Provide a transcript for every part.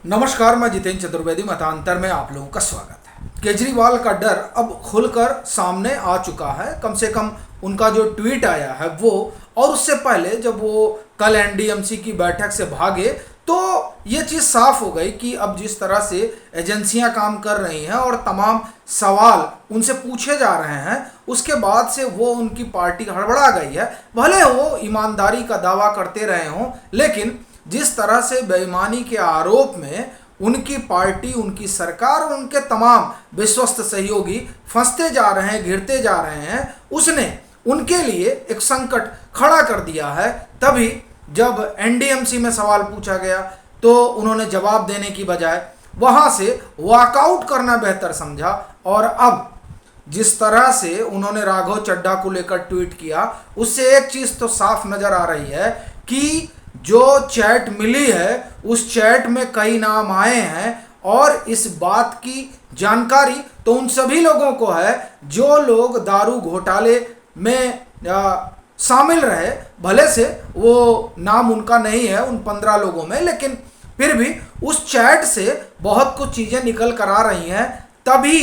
नमस्कार, मैं जितेंद्र चतुर्वेदी। मतांतर में आप लोगों का स्वागत है। केजरीवाल का डर अब खुलकर सामने आ चुका है। कम से कम उनका जो ट्वीट आया है वो, और उससे पहले जब वो कल एनडीएमसी की बैठक से भागे तो ये चीज़ साफ हो गई कि अब जिस तरह से एजेंसियां काम कर रही हैं और तमाम सवाल उनसे पूछे जा रहे हैं, उसके बाद से वो उनकी पार्टी हड़बड़ा गई है। भले वो ईमानदारी का दावा करते रहे हों, लेकिन जिस तरह से बेईमानी के आरोप में उनकी पार्टी, उनकी सरकार और उनके तमाम विश्वस्त सहयोगी फंसते जा रहे हैं, घिरते जा रहे हैं, उसने उनके लिए एक संकट खड़ा कर दिया है। तभी जब एनडीएमसी में सवाल पूछा गया तो उन्होंने जवाब देने की बजाय वहां से वॉकआउट करना बेहतर समझा। और अब जिस तरह से उन्होंने राघव चड्ढा को लेकर ट्वीट किया, उससे एक चीज़ तो साफ नज़र आ रही है कि जो चैट मिली है उस चैट में कई नाम आए हैं, और इस बात की जानकारी तो उन सभी लोगों को है जो लोग दारू घोटाले में शामिल रहे। भले से वो नाम उनका नहीं है उन 15 लोगों में, लेकिन फिर भी उस चैट से बहुत कुछ चीज़ें निकल कर आ रही हैं। तभी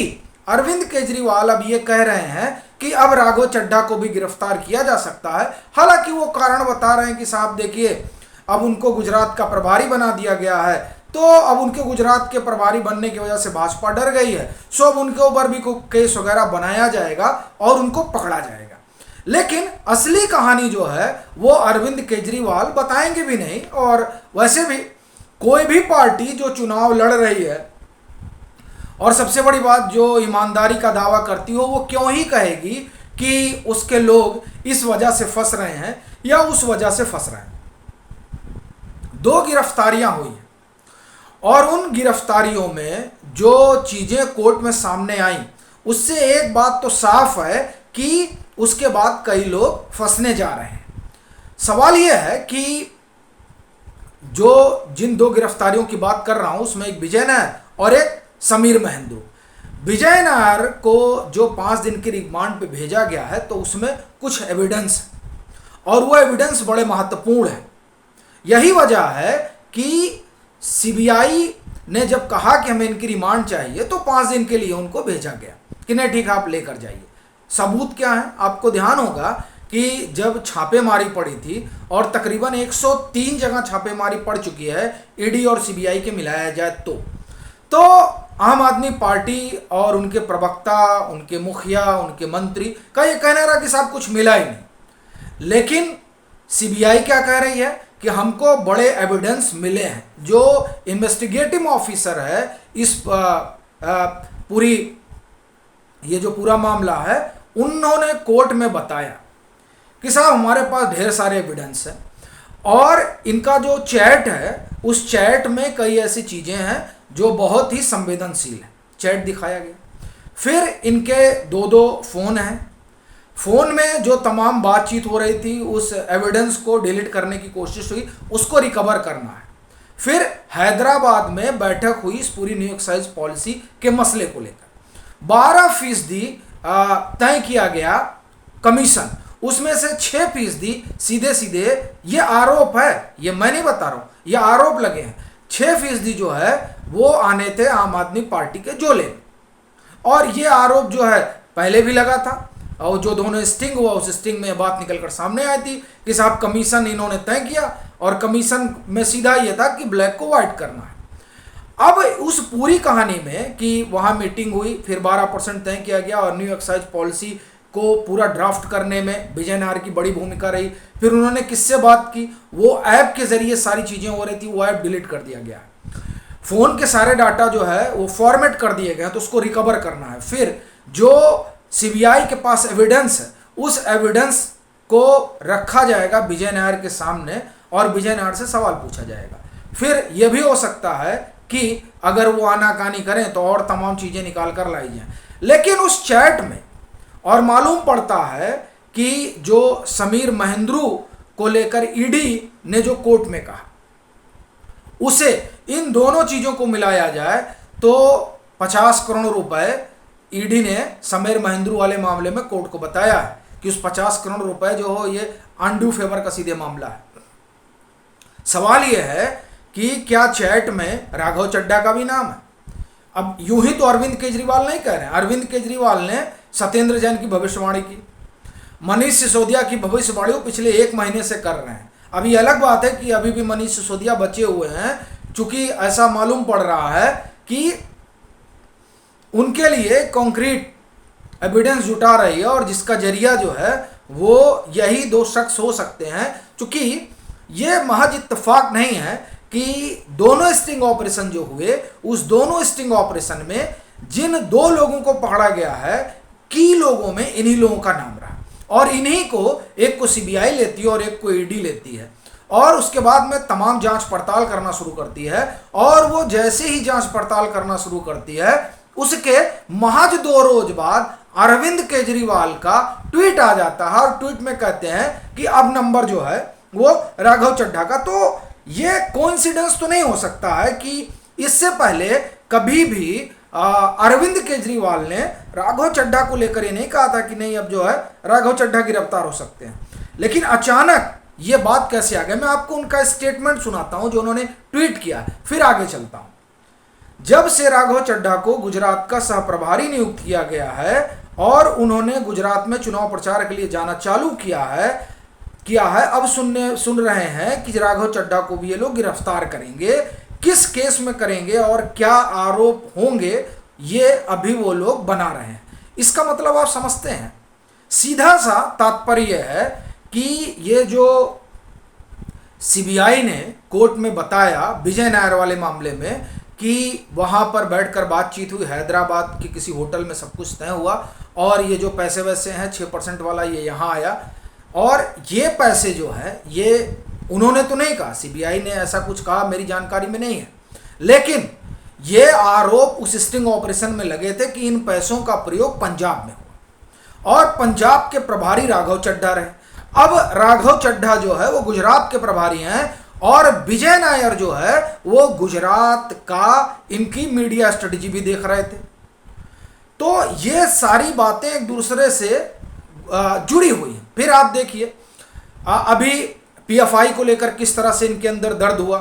अरविंद केजरीवाल अब ये कह रहे हैं कि अब राघव चड्ढा को भी गिरफ्तार किया जा सकता है। हालांकि वो कारण बता रहे हैं कि साहब देखिए, अब उनको गुजरात का प्रभारी बना दिया गया है, तो अब उनके गुजरात के प्रभारी बनने की वजह से भाजपा डर गई है, सो अब उनके ऊपर भी कोई केस वगैरह बनाया जाएगा और उनको पकड़ा जाएगा। लेकिन असली कहानी जो है वो अरविंद केजरीवाल बताएंगे भी नहीं। और वैसे भी कोई भी पार्टी जो चुनाव लड़ रही है और सबसे बड़ी बात जो ईमानदारी का दावा करती हो, वो क्यों ही कहेगी कि उसके लोग इस वजह से फंस रहे हैं या उस वजह से फंस रहे हैं। 2 गिरफ्तारियां हुई हैं और उन गिरफ्तारियों में जो चीज़ें कोर्ट में सामने आई, उससे एक बात तो साफ है कि उसके बाद कई लोग फंसने जा रहे हैं। सवाल यह है कि जो जिन 2 गिरफ्तारियों की बात कर रहा हूं, उसमें एक विजय नायर और एक समीर महेंद्रू। विजय नायर को जो 5 दिन की रिमांड पे भेजा गया है, तो उसमें कुछ एविडेंस है और वो एविडेंस बड़े महत्वपूर्ण है। यही वजह है कि सीबीआई ने जब कहा कि हमें इनकी रिमांड चाहिए तो 5 दिन के लिए उनको भेजा गया कि नहीं ठीक है, आप लेकर जाइए। सबूत क्या है? आपको ध्यान होगा कि जब छापेमारी पड़ी थी, और तकरीबन 103 जगह छापेमारी पड़ चुकी है ईडी और सीबीआई के मिलाया जाए तो आम आदमी पार्टी और उनके प्रवक्ता, उनके मुखिया, उनके मंत्री का ये कहना रहा कि साहब कुछ मिला ही नहीं। लेकिन सीबीआई क्या कह रही है कि हमको बड़े एविडेंस मिले हैं। जो इन्वेस्टिगेटिव ऑफिसर है इस पूरी ये जो पूरा मामला है, उन्होंने कोर्ट में बताया कि साहब हमारे पास ढेर सारे एविडेंस हैं, और इनका जो चैट है उस चैट में कई ऐसी चीज़ें हैं जो बहुत ही संवेदनशील है। चैट दिखाया गया, फिर इनके 2-2 फ़ोन हैं। फ़ोन में जो तमाम बातचीत हो रही थी, उस एविडेंस को डिलीट करने की कोशिश हुई, उसको रिकवर करना है। फिर हैदराबाद में बैठक हुई इस पूरी न्यू एक्साइज पॉलिसी के मसले को लेकर। 12% तय किया गया कमीशन, उसमें से 6% सीधे सीधे, ये आरोप है, ये मैं नहीं बता रहा हूँ, ये आरोप लगे हैं, 6% जो है वो आने थे आम आदमी पार्टी के झोले में। और ये आरोप जो है पहले भी लगा था, और जो दोनों स्टिंग हुआ उस स्टिंग में बात निकलकर सामने आई थी कि साहब कमीशन इन्होंने तय किया, और कमीशन में सीधा ये था कि ब्लैक को व्हाइट करना है। अब उस पूरी कहानी में कि वहाँ मीटिंग हुई, फिर 12% तय किया गया, और न्यू एक्साइज पॉलिसी को पूरा ड्राफ्ट करने में विजय नायर की बड़ी भूमिका रही। फिर उन्होंने किससे बात की, वो ऐप के जरिए सारी चीज़ें हो रही थी, वो ऐप डिलीट कर दिया गया। फ़ोन के सारे डाटा जो है वो फॉर्मेट कर दिए गए, तो उसको रिकवर करना है। फिर जो सीबीआई के पास एविडेंस है, उस एविडेंस को रखा जाएगा विजय नायर के सामने और विजय नायर से सवाल पूछा जाएगा। फिर यह भी हो सकता है कि अगर वो आनाकानी करें तो और तमाम चीज़ें निकाल कर लाई जाएं। लेकिन उस चैट में और मालूम पड़ता है कि जो समीर महेंद्रू को लेकर ईडी ने जो कोर्ट में कहा, उसे इन दोनं चीज़ों को मिलाया जाए तो 50 करोड़ रुपए ईडी ने समीर महेंद्रू वाले मामले में कोर्ट को बताया है कि उस 50 करोड़ रुपए जो हो, ये अनड्यू फेवर का सीधे मामला है। सवाल यह है कि क्या चैट में राघव चड्ढा का भी नाम है। अब यूं ही तो अरविंद केजरीवाल नहीं कह रहे हैं, अरविंद केजरीवाल ने सत्येंद्र जैन की भविष्यवाणी की, मनीष सिसोदिया की भविष्यवाणी वो पिछले 1 महीने से कर रहे हैं। अभी अलग बात है कि अभी भी मनीष सिसोदिया बचे हुए हैं, चूंकि ऐसा मालूम पड़ रहा है कि उनके लिए कॉन्क्रीट एविडेंस जुटा रही है और जिसका जरिया जो है वो यही 2 शख्स हो सकते हैं। चूंकि ये महज इत्तेफाक नहीं है कि दोनों स्टिंग ऑपरेशन जो हुए, उस दोनों स्टिंग ऑपरेशन में जिन 2 लोगों को पकड़ा गया है, की लोगों में इन्हीं लोगों का नाम रहा और इन्हीं को, एक को सीबीआई लेती है और एक को ईडी लेती है और उसके बाद में तमाम जांच पड़ताल करना शुरू करती है। और वो जैसे ही जांच पड़ताल करना शुरू करती है, उसके महज 2 रोज बाद अरविंद केजरीवाल का ट्वीट आ जाता है और ट्वीट में कहते हैं कि अब नंबर जो है वो राघव चड्ढा का। तो ये कोइंसिडेंस तो नहीं हो सकता है कि इससे पहले कभी भी अरविंद केजरीवाल ने राघव चड्ढा को लेकर ये नहीं कहा था कि नहीं अब जो है राघव चड्ढा गिरफ्तार हो सकते हैं। लेकिन अचानक ये बात कैसे आ गई, मैं आपको उनका स्टेटमेंट सुनाता हूं जो उन्होंने ट्वीट किया, फिर आगे चलता हूं। जब से राघव चड्ढा को गुजरात का सहप्रभारी नियुक्त किया गया है और उन्होंने गुजरात में चुनाव प्रचार के लिए जाना चालू किया है, अब सुन रहे हैं कि राघव चड्ढा को भी ये लोग गिरफ्तार करेंगे। किस केस में करेंगे और क्या आरोप होंगे, ये अभी वो लोग बना रहे हैं। इसका मतलब आप समझते हैं, सीधा सा तात्पर्य है कि ये जो सीबीआई ने कोर्ट में बताया विजय नायर वाले मामले में कि वहां पर बैठकर बातचीत हुई, हैदराबाद की किसी होटल में सब कुछ तय हुआ और ये जो पैसे वैसे हैं 6% वाला ये यहाँ आया और ये पैसे जो है ये उन्होंने तो नहीं कहा, सीबीआई ने ऐसा कुछ कहा मेरी जानकारी में नहीं है, लेकिन ये आरोप उस स्टिंग ऑपरेशन में लगे थे कि इन पैसों का प्रयोग पंजाब में हुआ और पंजाब के प्रभारी राघव चड्ढा रहे। अब राघव चड्ढा जो है वो गुजरात के प्रभारी हैं और विजय नायर जो है वो गुजरात का इनकी मीडिया स्ट्रेटजी भी देख रहे थे। तो ये सारी बातें एक दूसरे से जुड़ी हुई हैं। फिर आप देखिए अभी पीएफआई को लेकर किस तरह से इनके अंदर दर्द हुआ,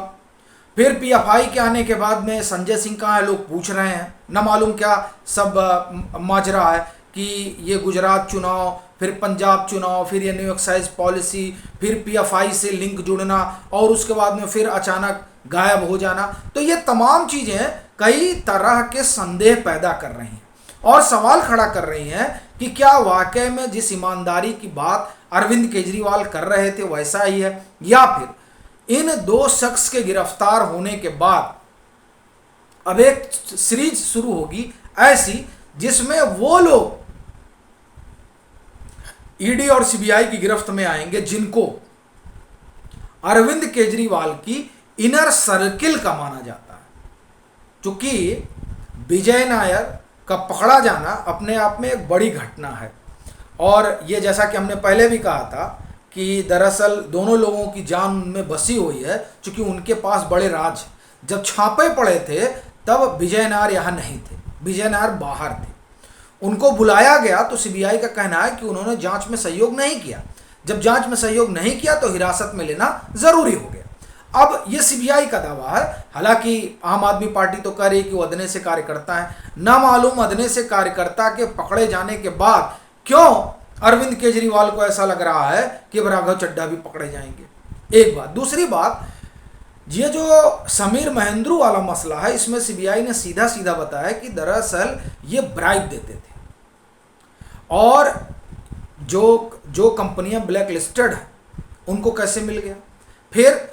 फिर पीएफआई के आने के बाद में संजय सिंह कहाँ है लोग पूछ रहे हैं, न मालूम क्या सब माजरा है कि ये गुजरात चुनाव, फिर पंजाब चुनाव, फिर ये न्यू एक्साइज पॉलिसी, फिर पीएफआई से लिंक जुड़ना और उसके बाद में फिर अचानक गायब हो जाना। तो ये तमाम चीज़ें कई तरह के संदेह पैदा कर रही हैं और सवाल खड़ा कर रही हैं कि क्या वाकई में जिस ईमानदारी की बात अरविंद केजरीवाल कर रहे थे वैसा ही है, या फिर इन 2 शख्स के गिरफ्तार होने के बाद अब एक सीरीज शुरू होगी ऐसी जिसमें वो लोग ईडी और सीबीआई की गिरफ्त में आएंगे जिनको अरविंद केजरीवाल की इनर सर्किल का माना जाता है। क्योंकि विजय नायर का पकड़ा जाना अपने आप में एक बड़ी घटना है और ये जैसा कि हमने पहले भी कहा था कि दरअसल दोनों लोगों की जान उनमें बसी हुई है, क्योंकि उनके पास बड़े राज। जब छापे पड़े थे तब विजय नायर यहाँ नहीं थे, विजय नायर बाहर थे। उनको बुलाया गया तो सीबीआई का कहना है कि उन्होंने जांच में सहयोग नहीं किया। जब जांच में सहयोग नहीं किया तो हिरासत में लेना जरूरी हो गया। अब ये सीबीआई का दावा है, हालांकि आम आदमी पार्टी तो कह रही है कि वो अदने से कार्यकर्ता है। ना मालूम अदने से कार्यकर्ता के पकड़े जाने के बाद क्यों अरविंद केजरीवाल को ऐसा लग रहा है कि अब राघव चड्ढा भी पकड़े जाएंगे। एक बात, दूसरी बात, ये जो समीर महेंद्रू वाला मसला है इसमें सीबीआई ने सीधा सीधा बताया कि दरअसल ये ब्राइब देते थे और जो कंपनियां ब्लैक लिस्टेड हैं उनको कैसे मिल गया। फिर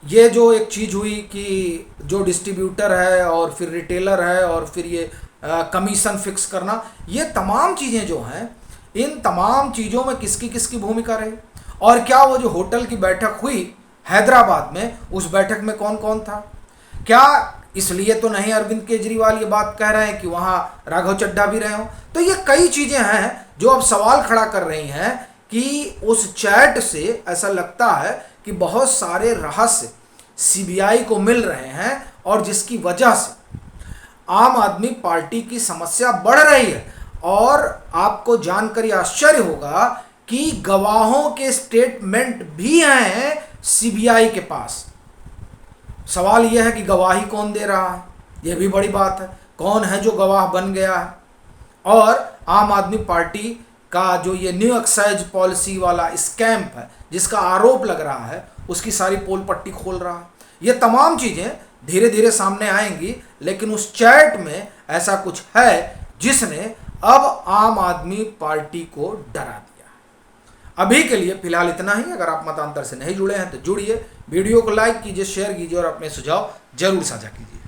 ये जो एक चीज़ हुई कि जो डिस्ट्रीब्यूटर है और फिर रिटेलर है और फिर ये कमीशन फिक्स करना, ये तमाम चीज़ें जो हैं, इन तमाम चीज़ों में किसकी किसकी भूमिका रही और क्या वो जो होटल की बैठक हुई हैदराबाद में, उस बैठक में कौन कौन था। क्या इसलिए तो नहीं अरविंद केजरीवाल ये बात कह रहे हैं कि वहाँ राघव चड्ढा भी रहे हों। तो ये कई चीज़ें हैं जो अब सवाल खड़ा कर रही हैं कि उस चैट से ऐसा लगता है कि बहुत सारे रहस्य सीबीआई को मिल रहे हैं और जिसकी वजह से आम आदमी पार्टी की समस्या बढ़ रही है। और आपको जानकर आश्चर्य होगा कि गवाहों के स्टेटमेंट भी हैं सीबीआई के पास सवाल यह है कि गवाही कौन दे रहा है, यह भी बड़ी बात है। कौन है जो गवाह बन गया है? और आम आदमी पार्टी का जो ये न्यू एक्साइज पॉलिसी वाला स्कैम्प है, जिसका आरोप लग रहा है, उसकी सारी पोल पट्टी खोल रहा है। ये तमाम चीज़ें धीरे धीरे सामने आएंगी, लेकिन उस चैट में ऐसा कुछ है जिसने अब आम आदमी पार्टी को डरा दिया। अभी के लिए फिलहाल इतना ही। अगर आप मतांतर से नहीं जुड़े हैं तो जुड़िए, वीडियो को लाइक कीजिए, शेयर कीजिए और अपने सुझाव जरूर साझा कीजिए।